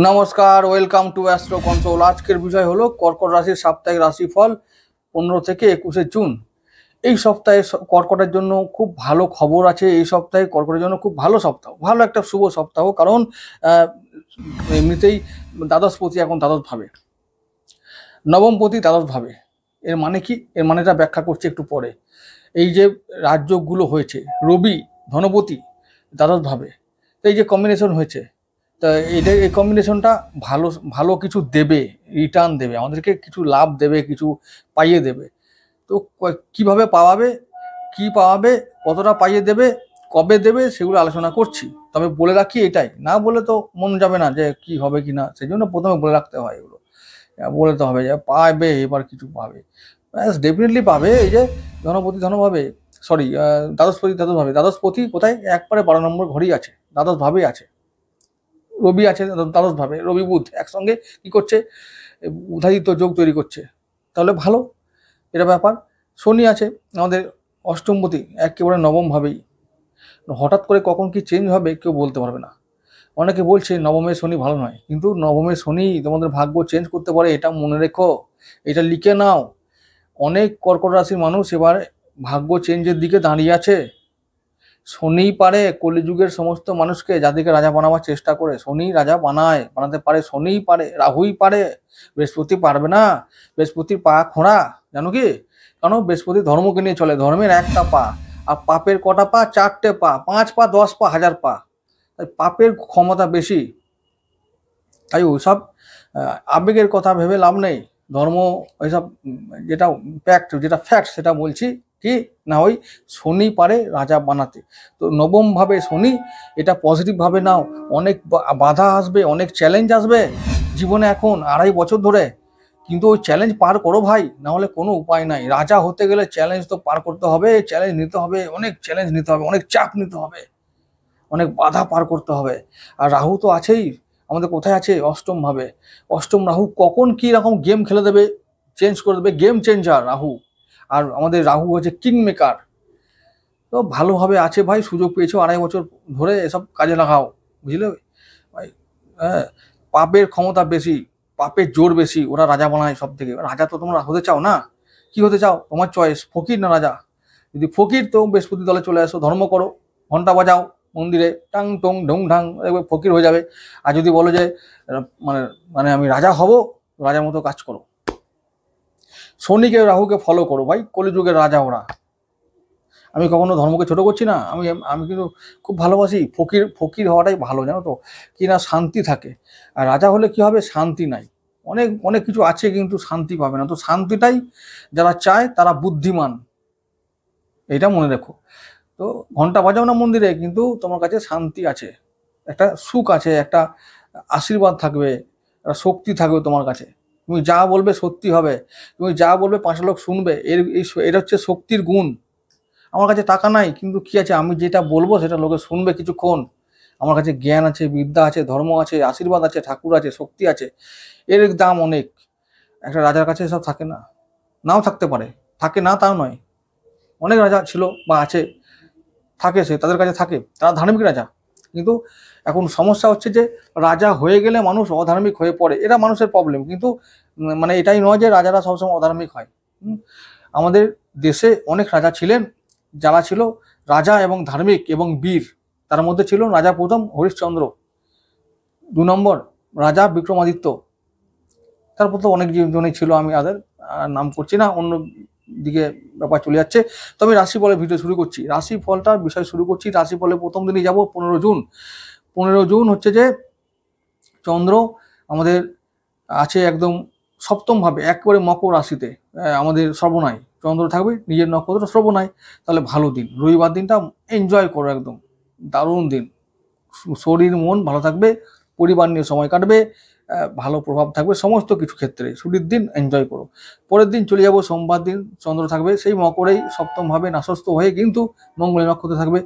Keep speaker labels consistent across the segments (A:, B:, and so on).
A: নমস্কার, welcome to astro control. আজকের বিষয় হলো কর্কট রাশির সাপ্তাহিক রাশিফল 15 থেকে 21 জুন। এই সপ্তাহে কর্কটের জন্য খুব ভালো খবর আছে। এই সপ্তাহে কর্কটের জন্য খুব ভালো সপ্তাহ, ভালো একটা শুভ সপ্তাহ। কারণ এমনিতেই দ্বাদশপতি এখন দ্বাদশভাবে, নবমপতি দ্বাদশভাবে। এর মানে কি? এর মানেটা ব্যাখ্যা করছি একটু পরে। এই যে রাজযোগগুলো হয়েছে, রবি ধনপতি দ্বাদশভাবে, এই যে কম্বিনেশন হয়েছে, তা এটা এই কম্বিনেশনটা ভালো ভালো কিছু দেবে, রিটার্ন দেবে, আমাদেরকে কিছু লাভ দেবে, কিছু পাইয়ে দেবে। তো কিভাবে পাওয়াবে, কি পাওয়াবে, কতটা পাইয়ে দেবে, কবে দেবে, সেগুলো আলোচনা করছি। তবে বলে রাখি এটাই, না বলে তো মন যাবে না যে কি হবে কি না, সেই জন্য প্রথমে বলে রাখতে হয়। এগুলো বলে তো হবে যে পাবে, এবার কিছু পাবে, ডেফিনেটলি পাবে। এই যে ধনপতি ধনভাবে, সরি দ্বাদশপতি দ্বাদশভাবে, দ্বাদশপতি কোথায়? একবারে 12 নম্বর ঘরেই আছে, দ্বাদশভাবেই আছে। রবি আছে দ্বাদশভাবে, রবি বুধ একসঙ্গে কি করছে? উধাদিত্য যোগ তৈরি করছে, তাহলে ভালো এটা ব্যাপার। শনি আছে আমাদের অষ্টমপতি, একেবারে নবমভাবেই। হঠাৎ করে কখন কি চেঞ্জ হবে কেউ বলতে পারবে না। অনেকে বলছে নবমে শনি ভালো নয়, কিন্তু নবমে শনি তোমাদের ভাগ্য চেঞ্জ করতে পারে, এটা মনে রেখো, এটা লিখে নাও। অনেক কর্কট রাশির মানুষ এবার ভাগ্য চেঞ্জের দিকে দাঁড়িয়ে আছে। শনি পারে কলিযুগের সমস্ত মানুষকে, যাদেরকে রাজা বানাবার চেষ্টা করে, শনি রাজা বানাতে পারে। শনিই পারে, রাহুই পারে, বৃহস্পতি পারবে না। বৃহস্পতির পা খোঁড়া, জানো কি? কারণ বৃহস্পতি ধর্মকে নিয়ে চলে, ধর্মের একটা পা, আর পাপের কটা পা? 4টে পা, 5 পা, 10 পা, 1000 পা। তাই পাপের ক্ষমতা বেশি। তাই ওইসব আবেগের কথা ভেবে লাভ নেই। ধর্ম ওইসব যেটা ফ্যাক্ট সেটা বলছি। কি না, ওই শনি পারে রাজা বানাতে। তো নবমভাবে শনি, এটা পজিটিভভাবে নাও। অনেক বাধা আসবে, অনেক চ্যালেঞ্জ আসবে জীবনে এখন 2.5 বছর ধরে, কিন্তু ওই চ্যালেঞ্জ পার করো ভাই, না হলে কোনো উপায় নাই। রাজা হতে গেলে চ্যালেঞ্জ তো পার করতে হবে, চ্যালেঞ্জ নিতে হবে, অনেক চ্যালেঞ্জ নিতে হবে, অনেক চাপ নিতে হবে, অনেক বাধা পার করতে হবে। আর রাহু তো আছেই আমাদের, কোথায় আছে? অষ্টমভাবে। অষ্টম রাহু কখন কি রকম গেম খেলে দেবে, চেঞ্জ করে দেবে, গেম চেঞ্জার রাহু। আর আমাদের রাহু হচ্ছে কিং মেকার। তো ভালোভাবে আছে ভাই, সুযোগ পেয়েছো 2.5 বছর ধরে, এসব কাজে লাগাও, বুঝলে ভাই। হ্যাঁ, পাপের ক্ষমতা বেশি, পাপের জোর বেশি, ওরা রাজা বানায় সব থেকে। রাজা তো তোমরা হতে চাও না, কি হতে চাও? তোমার চয়েস, ফকির না রাজা। যদি ফকির, তো বৃহস্পতি দলে চলে আসো, ধর্ম করো, ঘন্টা বাজাও মন্দিরে, টাং টং ঢং ঢাং, ফকির হয়ে যাবে। আর যদি বলো যে মানে মানে আমি রাজা হব, রাজার মতো কাজ করো। শনিকে রাহুকে ফলো করো ভাই, কলিযুগের রাজা ওরা। আমি কখনো ধর্মকে ছোট করছি না, আমি কিন্তু খুব ভালোবাসি। ফকির হওয়াটাই ভালো, জানো তো, কি না শান্তি থাকে। আর রাজা হলে কি হবে? শান্তি নাই। অনেক অনেক কিছু আছে, কিন্তু শান্তি পাবে না। তো শান্তিটাই যারা চায় তারা বুদ্ধিমান, এটা মনে রেখো। তো ঘন্টা বাজাও না মন্দিরে, কিন্তু তোমার কাছে শান্তি আছে, একটা সুখ আছে, একটা আশীর্বাদ থাকবে, একটা শক্তি থাকবে তোমার কাছে। তুমি যা বলবে সত্যি হবে, তুমি যা বলবে 5 লোক শুনবে। এটা হচ্ছে শক্তির গুণ। আমার কাছে টাকা নাই, কিন্তু কি আছে, আমি যেটা বলবো সেটা লোকে শুনবে কিছুক্ষণ। আমার কাছে জ্ঞান আছে, বিদ্যা আছে, ধর্ম আছে, আশীর্বাদ আছে, ঠাকুর আছে, শক্তি আছে, এর দাম অনেক। একটা রাজার কাছে এসব থাকে না, নাও থাকতে পারে, থাকে না তাও নয়। অনেক রাজা ছিল বা আছে, থাকে, সে তাদের কাছে থাকে, তারা ধার্মিক রাজা। কিন্তু এখন সমস্যা হচ্ছে যে রাজা হয়ে গেলে মানুষ অধার্মিক হয়ে পড়ে, এটা মানুষের প্রবলেম। কিন্তু মানে এটাই নয় যে রাজারা সবসময় অধার্মিক হয়। আমাদের দেশে অনেক রাজা ছিলেন, যারা ছিল রাজা এবং ধার্মিক এবং বীর। তার মধ্যে ছিল রাজা প্রথম হরিশ্চন্দ্র, 2 নম্বর রাজা বিক্রমাদিত্য, তারপর তো অনেক জনই ছিল, আমি তাদের নাম করছি না, অন্য দিকে ব্যাপার চলে যাচ্ছে। তো আমি রাশিফলের ভিডিও শুরু করছি, রাশিফলটার বিষয় শুরু করছি। রাশিফলে প্রথম দিনই যাব 15 জুন। 15 জুন হচ্ছে যে চন্দ্র আমাদের আছে একদম সপ্তমভাবে, একেবারে মকর রাশিতে, আমাদের শ্রবণায় চন্দ্র থাকবে, নিজের নক্ষত্র শ্রবণায়। তাহলে ভালো দিন, রবিবার দিনটা এনজয় করো, একদম দারুণ দিন। শরীর মন ভালো থাকবে, পরিবার নিয়ে সময় কাটবে, ভালো প্রভাব থাকবে সমস্ত কিছু ক্ষেত্রে। ছুটির দিন এনজয় করো। পরের দিন চলে যাব সোমবার দিন, চন্দ্র থাকবে সেই মকরেই সপ্তমভাবে নাশস্ত হয়ে, কিন্তু মঙ্গলের নক্ষত্র থাকবে।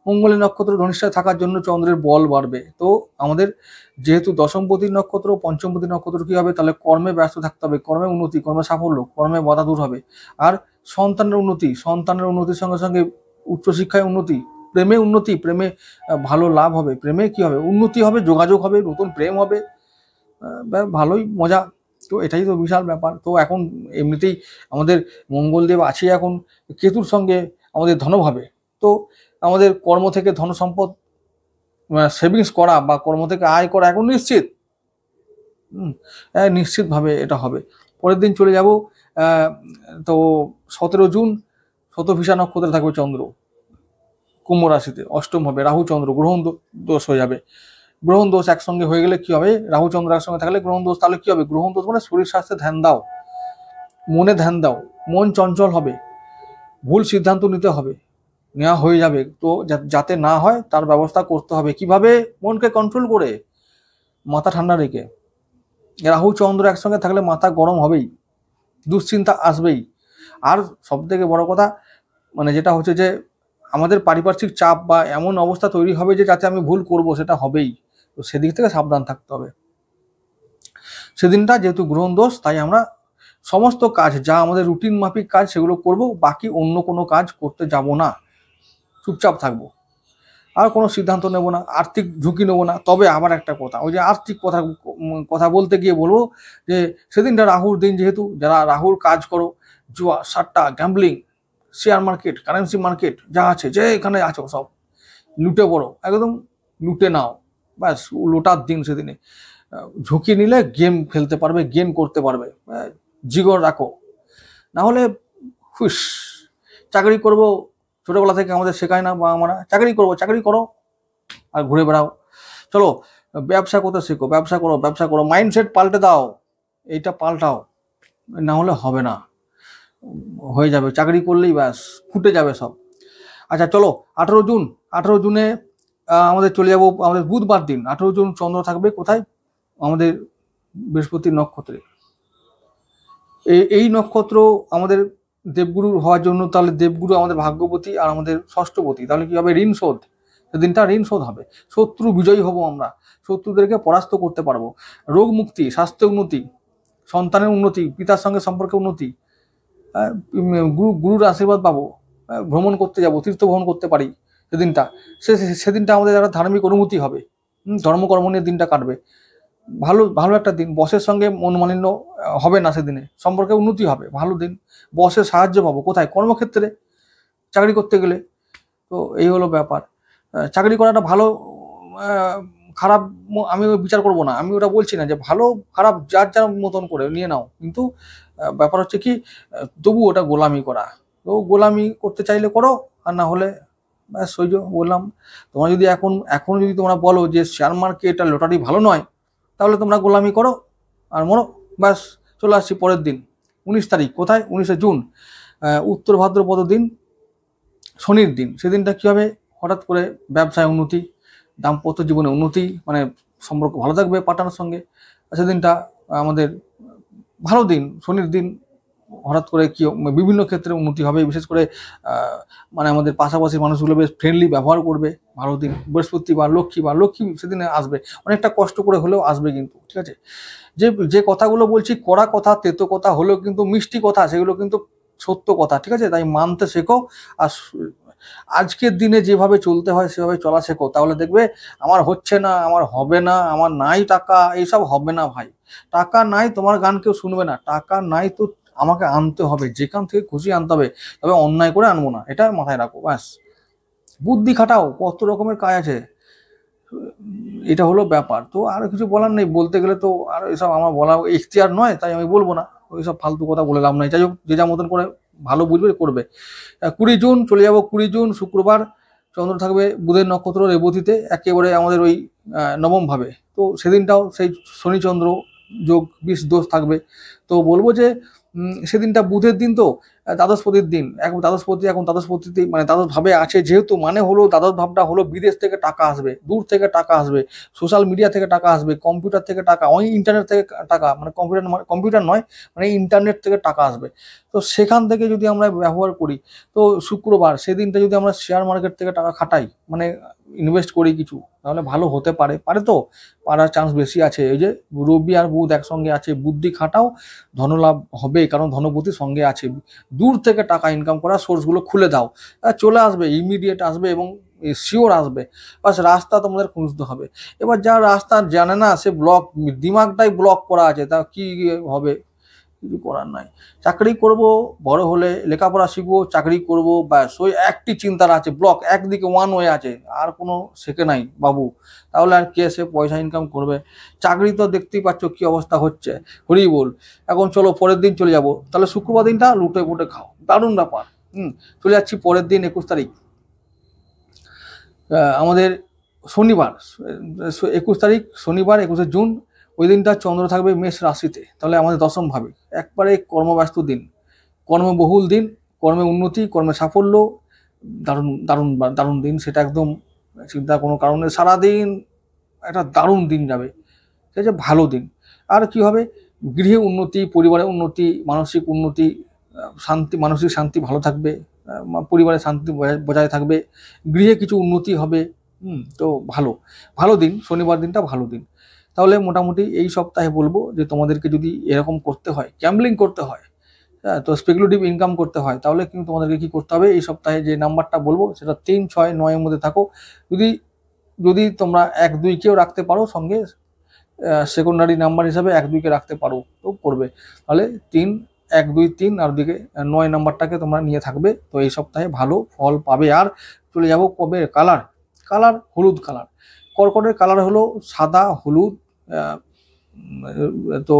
A: মঙ্গলের নক্ষত্র ধনিষ্ঠায় থাকার জন্য চন্দ্রের বল বাড়বে। তো আমাদের যেহেতু দশমপতির নক্ষত্র, পঞ্চমপতির নক্ষত্র কি হবে? তাহলে কর্মে ব্যস্ত থাকতে হবে, কর্মে উন্নতি, কর্মে সাফল্য, কর্মে বাধা দূর হবে। আর সন্তানের উন্নতির সঙ্গে সঙ্গে উচ্চশিক্ষায় উন্নতি, প্রেমে ভালো লাভ হবে। প্রেমে কি হবে? উন্নতি হবে, যোগাযোগ হবে, নতুন প্রেম হবে, ভালোই মজা। তো এটাই তো বিশাল ব্যাপার। তো এখন এমনিতেই আমাদের মঙ্গলদেব আছে এখন কেতুর সঙ্গে আমাদের ধনভাবে। তো আমাদের কর্ম থেকে ধন সম্পদ সেভিংস করা বা কর্ম থেকে আয় করা এখন নিশ্চিত। নিশ্চিতভাবে এটা হবে। পরের দিন চলে যাব তো 17 জুন শতভিষা নক্ষত্রে থাকবে চন্দ্র কুম্ভ রাশিতে, অষ্টম হবে। রাহু চন্দ্র গ্রহণ দোষ হয়ে যাবে। গ্রহণ দোষ একসঙ্গে হয়ে গেলে কি হবে, রাহু চন্দ্র একসঙ্গে থাকলে গ্রহণ দোষ, তাহলে কি হবে, গ্রহণ দোষ মানে শরীর স্বাস্থ্যে ধ্যান দাও, মনে ধ্যান দাও, মন চঞ্চল হবে, ভুল সিদ্ধান্ত নিতে হবে, নেওয়া হয়ে যাবে। তো যাতে না হয় তার ব্যবস্থা করতে হবে। কিভাবে, মনকে কন্ট্রোল করে, মাথা ঠান্ডা রেখে। রাহু চন্দ্র একসঙ্গে থাকলে মাথা গরম হবেই, দুশ্চিন্তা আসবেই। আর সব থেকে বড় কথা মানে যেটা হচ্ছে যে আমাদের পারিপার্শ্বিক চাপ বা এমন অবস্থা তৈরি হবে যে যাতে আমি ভুল করব, সেটা হবেই। তো সেদিক থেকে সাবধান থাকতে হবে। সেদিনটা যেহেতু গ্রহণ দোষ, তাই আমরা সমস্ত কাজ যা আমাদের রুটিন মাফিক কাজ সেগুলো করব, বাকি অন্য কোনো কাজ করতে যাব না, চুপচাপ থাকবো, আর কোনো সিদ্ধান্ত নেব না, আর্থিক ঝুঁকি নেবো না। তবে আবার একটা কথা, ওই যে আর্থিক কথা বলতে গিয়ে বলবো যে সেদিনটা রাহুর দিন, যেহেতু যারা রাহুর কাজ করো, জুয়া, সাট্টা, gambling, share market, currency market যা আছে, যে এখানে আছো সব লুটে পড়ো, একদম লুটে নাও, ব্যাস লোটার দিন সেদিনে। ঝুঁকি নিলে গেম খেলতে পারবে, গেম করতে পারবে, জিগর রাখো। না হলে হুস, চাকরি করব, ছোটবেলা থেকে আমাদের শেখায় না বা আমরা চাকরি করবো, চাকরি করো আর ঘুরে বেড়াও। চলো ব্যবসা করতে শেখো, ব্যবসা করো, ব্যবসা করো, মাইন্ডসেট পাল্টে দাও, এইটা পাল্টাও, না হলে হবে না, হয়ে যাবে চাকরি করলেই ব্যাস ফুটে যাবে সব। আচ্ছা চলো 18 জুন, 18 জুনে আমাদের চলে যাব আমাদের বুধবার দিন। 18 জুন চন্দ্র থাকবে কোথায়, আমাদের বৃহস্পতির নক্ষত্রে। এই নক্ষত্র আমাদের দেবগুরু হওয়ার জন্য, তাহলে দেবগুরু আমাদের ভাগ্যপতি আর আমাদের ষষ্ঠপতি, তাহলে কি হবে, ঋণ শোধ। সেদিনটা ঋণ শোধ হবে, শত্রু বিজয়ী হব আমরা, শত্রুদেরকে পরাস্ত করতে পারবো, রোগ মুক্তি, স্বাস্থ্য উন্নতি, সন্তানের উন্নতি, পিতার সঙ্গে সম্পর্কে উন্নতি, গুরুর আশীর্বাদ পাবো, ভ্রমণ করতে যাব, তীর্থ ভ্রমণ করতে পারি সেদিনটা। সেদিনটা আমাদের একটা ধার্মিক অনুভূতি হবে, ধর্মকর্ম নিয়ে দিনটা কাটবে। ভালো ভালো একটা দিন, বসের সঙ্গে মনোমালিন্য হবে না সেদিনে, সম্পর্কে উন্নতি হবে, ভালো দিন। বসের সাহায্য পাবো কোথায়, কর্মক্ষেত্রে, চাকরি করতে গেলে। তো এই হলো ব্যাপার। চাকরি করাটা ভালো খারাপ আমি বিচার করব না, আমি ওটা বলছি না যে ভালো খারাপ যার যার মতন করে নিয়ে নাও, কিন্তু ব্যাপার হচ্ছে কি, তবু ওটা গোলামি করা। তো গোলামি করতে চাইলে করো, আর না হলে ব্যাস ওই যে বললাম, তোমরা যদি এখন যদি তোমরা বলো যে শেয়ার মার্কেট আর লটারি ভালো নয়, তাহলে তোমরা গোলামি করো আর মরো, ব্যাস। চলে আসছি পরের দিন 19 তারিখ, কোথায়, 19শে জুন, উত্তর ভাদ্রপদ দিন, শনির দিন। সেদিনটা কী হবে, হঠাৎ করে ব্যবসায় উন্নতি, দাম্পত্য জীবনে উন্নতি, মানে সম্পর্ক ভালো থাকবে পার্টনারের সঙ্গে। সেদিনটা আমাদের ভালো দিন, শনির দিন, হঠাৎ করে কি বিভিন্ন ক্ষেত্রে উন্নতি হবে, বিশেষ করে মানে আমাদের পাশাপাশি মানুষগুলো বেশ ফ্রেন্ডলি ব্যবহার করবে, ভালো দিন। বৃহস্পতি বা লক্ষ্মী সেদিনে আসবে, অনেকটা কষ্ট করে হলেও আসবে কিন্তু, ঠিক আছে। যে কথাগুলো বলছি কড়া কথা, তেতো কথা হলেও কিন্তু মিষ্টি কথা, সেগুলো কিন্তু সত্য কথা, ঠিক আছে। তাই মানতে শেখো, আর আজকের দিনে যেভাবে চলতে হয় সেভাবে চলা শেখো, তাহলে দেখবে আমার হচ্ছে না, আমার হবে না, আমার নাই টাকা, এইসব হবে না ভাই। টাকা নাই, তোমার গান কেউ শুনবে না, টাকা নাই তো আমাকে আনতে হবে, যেখান থেকে খুশি আনতে হবে, তবে অন্যায় করে আনবো না, এটা মাথায় রাখো, ব্যাস। বুদ্ধি খাটাও, কত রকমের কাজ আছে, এটা হলো ব্যাপার। তো আর কিছু বলার নেই, বলতে গেলে তো আর এসব আমার বলা ইখতিয়ার নয়, তাই আমি বলবো না, ওইসব ফালতু কথা বলে লাভ নাই। যাই হোক, যে যা মতন করে ভালো বুঝবে করবে। 20 জুন চলে যাব, 20 জুন শুক্রবার, চন্দ্র থাকবে বুধের নক্ষত্র রেবতীতে, একেবারে আমাদের ওই নবম ভাবে। তো সেদিনটাও সেই শনিচন্দ্র যোগ 20 দোষ থাকবে। তো বলবো যে সেদিনটা বুধের দিন, তো দ্বাদশপতির দিন, এখন দ্বাদশপতিতে মানে দ্বাদশ ভাবে আছে যেহেতু, মানে হলো দ্বাদশ ভাবটা হলো বিদেশ থেকে টাকা আসবে, দূর থেকে টাকা আসবে, সোশ্যাল মিডিয়া থেকে টাকা আসবে, কম্পিউটার থেকে টাকা, ওই ইন্টারনেট থেকে টাকা, মানে কম্পিউটার নয়, মানে ইন্টারনেট থেকে টাকা আসবে। তো সেখান থেকে যদি আমরা ব্যবহার করি, তো শুক্রবার সেদিনটা যদি আমরা শেয়ার মার্কেট থেকে টাকা খাটাই, মানে ইনভেস্ট করি কিছু, তাহলে ভালো হতে পারে তো পারার চান্স বেশি আছে। এই যে রবি আর বুধ একসঙ্গে আছে, বুদ্ধি খাটাও, ধনলাভ হবে, কারণ ধনপতির সঙ্গে আছে। দূর থেকে টাকা ইনকাম করার সোর্সগুলো খুলে দাও, চলে আসবে, ইমিডিয়েট আসবে, এবং শিওর আসবে, বাস রাস্তা তোমাদের খুঁজতে হবে। এবার যারা রাস্তা জানে না সে ব্লক, দিমাগটাই ব্লক করা আছে, তা কি হবে, কিছু করার নাই। চাকরি করব, বড় হলে লেখাপড়া শিখবো, চাকরি করব, ব্যাস ওই একটি চিন্তার আছে, ব্লক একদিকে ওয়ান ওয়ে আছে, আর কোনো শেখে নাই বাবু। তাহলে আর কে সে পয়সা ইনকাম করবে? চাকরি তো দেখতেই পাচ্ছ কি অবস্থা হচ্ছে, হরি বল। এখন চলো পরের দিন চলে যাব, তাহলে শুক্রবার দিনটা লুটে পুটে খাও, দারুণ ব্যাপার। চলে যাচ্ছি পরের দিন 21 তারিখ, আমাদের শনিবার, 21 তারিখ শনিবার 21শে জুন। ওই দিনটা চন্দ্র থাকবে মেষ রাশিতে, তাহলে আমাদের দশম ভাবে, একবারে কর্মব্যস্ত দিন, কর্মবহুল দিন, কর্মে উন্নতি, কর্মে সাফল্য, দারুণ দারুণ দারুণ দিন, সেটা একদম চিন্তা কোনো কারণে সারাদিন একটা দারুণ দিন যাবে, ঠিক আছে, ভালো দিন। আর কি হবে, গৃহে উন্নতি, পরিবারের উন্নতি, মানসিক উন্নতি, শান্তি, মানসিক শান্তি ভালো থাকবে, পরিবারের শান্তি বজায় থাকবে, গৃহে কিছু উন্নতি হবে। তো ভালো ভালো দিন, শনিবার দিনটা ভালো দিন। তাহলে মোটামুটি এই সপ্তাহে বলবো যে তোমাদেরকে যদি এরকম করতে হয়, গ্যাম্বলিং করতে হয়, হ্যাঁ, তো স্পেকুলেটিভ ইনকাম করতে হয়, তাহলে কিন্তু তোমাদেরকে কি করতে হবে, এই সপ্তাহে যে নাম্বারটা বলবো সেটা 3, 6, 9 মধ্যে থাকো। যদি যদি তোমরা 1, 2কেও রাখতে পারো সঙ্গে, সেকেন্ডারি নাম্বার হিসাবে 1, 2কে রাখতে পারো, তো করবে। তাহলে 3, 1, 2, 3 আর দিকে 9 নাম্বারটাকে তোমরা নিয়ে থাকবে, তো এই সপ্তাহে ভালো ফল পাবে। আর চলে যাব কবে, কালার, কালার হলুদ কালার। কর্কটের কালার হলো সাদা হলুদ, তো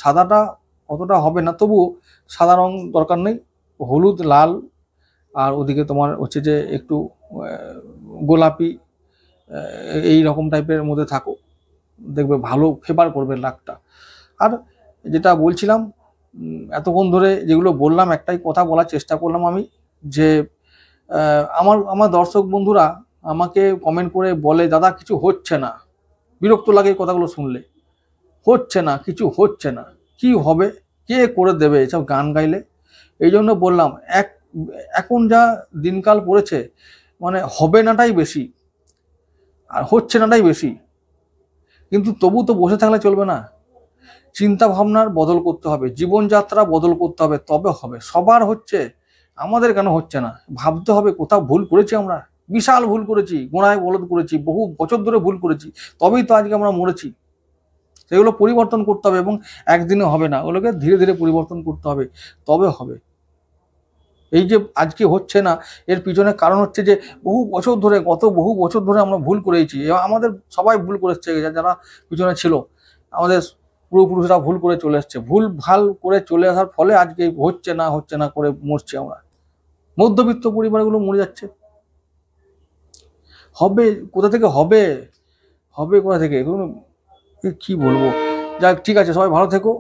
A: সাদাটা অতটা হবে না, তবুও সাদা রং দরকার নেই, হলুদ, লাল, আর ওদিকে তোমার হচ্ছে যে একটু গোলাপি, এই রকম টাইপের মধ্যে থাকো, দেখবে ভালো ফেভার করবে লাকটা। আর যেটা বলছিলাম, এতক্ষণ ধরে যেগুলো বললাম, একটাই কথা বলার চেষ্টা করলাম আমি, যে আমার দর্শক বন্ধুরা আমাকে কমেন্ট করে বলে, দাদা কিছু হচ্ছে না, বিরক্ত লাগে কথাগুলো শুনলে, হচ্ছে না, কিছু হচ্ছে না, কি হবে, কে করে দেবে এসব গান গাইলে? এই জন্য বললাম, এখন যা দিনকাল পড়েছে, মানে হবে নাটাই বেশি আর হচ্ছে নাটাই বেশি। কিন্তু তবু তো বসে থাকলে চলবে না, চিন্তা ভাবনার বদল করতে হবে, জীবনযাত্রা বদল করতে হবে, তবে হবে। সবার হচ্ছে, আমাদের কেন হচ্ছে না? ভাবতে হবে কোথাও ভুল করেছি আমরা, বিশাল ভুল করেছি, গোড়ায় বলদ করেছি, বহু বছর ধরে ভুল করেছি, তবেই তো আজকে আমরা মরেছি। সেগুলো পরিবর্তন করতে হবে, এবং একদিনে হবে না, ওগুলোকে ধীরে ধীরে পরিবর্তন করতে হবে, তবে হবে। এই যে আজকে হচ্ছে না, এর পিছনে কারণ হচ্ছে যে বহু বছর ধরে, বহু বছর ধরে আমরা ভুল করেছি, আমাদের সবাই ভুল করেছে, যারা পিছনে ছিল আমাদের পূর্বপুরুষরা ভুল করে চলে এসছে, ভুল ভাল করে চলে আসার ফলে আজকে হচ্ছে না করে মরছি আমরা, মধ্যবিত্ত পরিবারগুলো মরে যাচ্ছে। হবে কোথা থেকে, হবে হবে কোথা থেকে, কি বলবো? যাক, ঠিক আছে, সবাই ভালো থেকো।